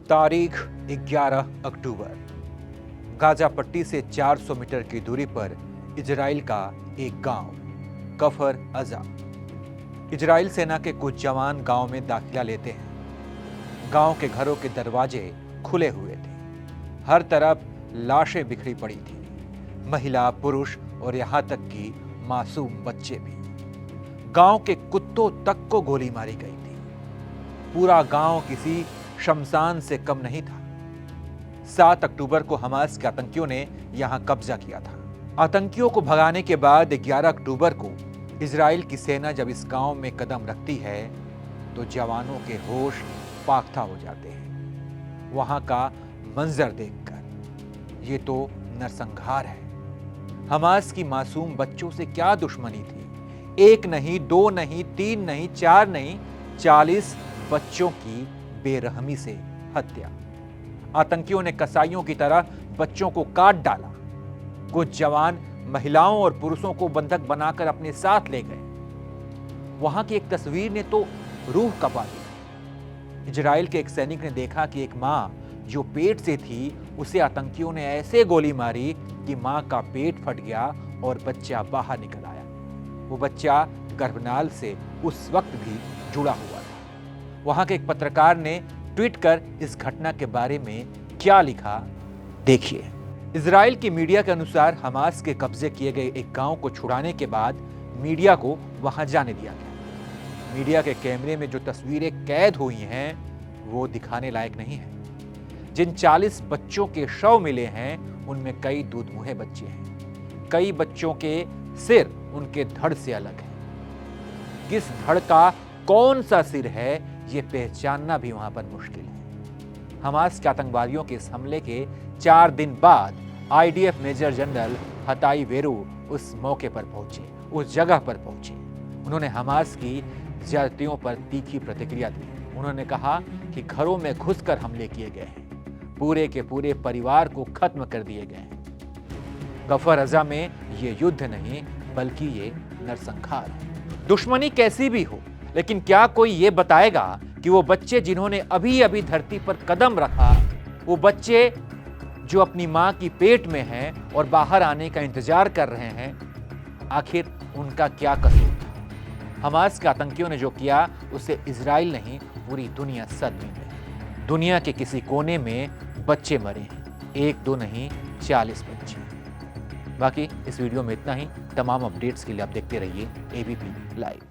तारीख 11 अक्टूबर। गाजा पट्टी से 400 मीटर की दूरी पर इजराइल का एक गांव कफर अजा। इजराइल सेना के कुछ जवान गांव में दाखिला लेते हैं। गांव के घरों के दरवाजे खुले हुए थे। हर तरफ लाशें बिखरी पड़ी थी, महिला, पुरुष और यहां तक कि मासूम बच्चे भी। गांव के कुत्तों तक को गोली मारी गई थी। पूरा गांव किसी शमशान से कम नहीं था। 7 अक्टूबर को हमास के आतंकियों ने यहां कब्जा किया था। आतंकियों को भगाने के बाद 11 अक्टूबर को इजराइल की सेना जब इस गांव में कदम रखती है तो जवानों के होश पाख्ता हो जाते हैं। वहां का मंजर देखकर ये तो नरसंहार है। हमास की मासूम बच्चों से क्या दुश्मनी थी। एक नहीं, दो नहीं, तीन नहीं, चार नहीं, 40 बच्चों की बेरहमी से हत्या। आतंकियों ने कसाईयों की तरह बच्चों को काट डाला। कुछ जवान महिलाओं और पुरुषों को बंधक बनाकर अपने साथ ले गए। वहां की एक तस्वीर ने तो रूह कपा दी। इजराइल के एक सैनिक ने देखा कि एक मां जो पेट से थी उसे आतंकियों ने ऐसे गोली मारी कि मां का पेट फट गया और बच्चा बाहर निकल आया। वो बच्चा गर्भनाल से उस वक्त भी जुड़ा हुआ था। वहां के एक पत्रकार ने ट्वीट कर इस घटना के बारे में क्या लिखा, देखिए। इजराइल की मीडिया के अनुसार हमास के कब्जे किए गए एक गांव को छुड़ाने के बाद मीडिया को वहां जाने दिया गया। मीडिया के कैमरे में जो तस्वीरें कैद हुई हैं वो दिखाने लायक नहीं है। जिन 40 बच्चों के शव मिले हैं उनमें कई दूधमुहे बच्चे हैं। कई बच्चों के सिर उनके धड़ से अलग है। किस धड़ का कौन सा सिर है ये पहचानना भी वहां पर मुश्किल है। हमास के आतंकवादियों के इस हमले के 4 दिन बाद आईडीएफ मेजर जनरल हताई वेरू उस मौके पर पहुंचे, उस जगह पर पहुंचे। उन्होंने हमास की ज्यादतियों पर तीखी प्रतिक्रिया दी। उन्होंने कहा कि घरों में घुसकर हमले किए गए हैं, पूरे के पूरे परिवार को खत्म कर दिए गए हैं। कफर अजा में ये युद्ध नहीं बल्कि ये नरसंहार है। दुश्मनी कैसी भी हो, लेकिन क्या कोई ये बताएगा कि वो बच्चे जिन्होंने अभी अभी धरती पर कदम रखा, वो बच्चे जो अपनी मां की पेट में हैं और बाहर आने का इंतजार कर रहे हैं, आखिर उनका क्या कसूर था। हमास के आतंकियों ने जो किया उसे इजराइल नहीं पूरी दुनिया सदमे में। दुनिया के किसी कोने में बच्चे मरे हैं, 1-2 नहीं 40 बच्चे। बाकी इस वीडियो में इतना ही। तमाम अपडेट्स के लिए आप देखते रहिए एबीपी लाइव।